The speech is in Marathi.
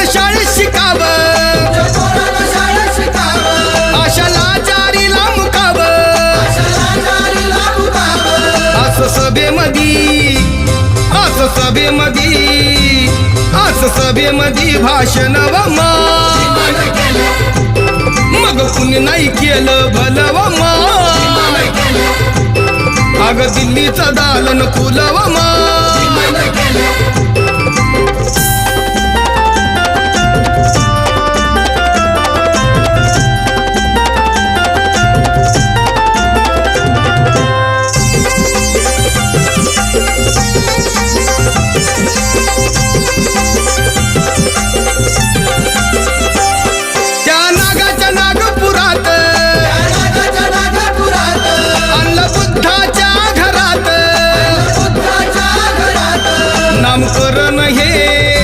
शाळेत शिकाव, आशाला जारीला मुकाव, असं सभेमधी, असं सभेमधी, असं सभेमधी भाषण व मग कुणी नाही केलं भलं व अग दिल्लीचं दालन खुलव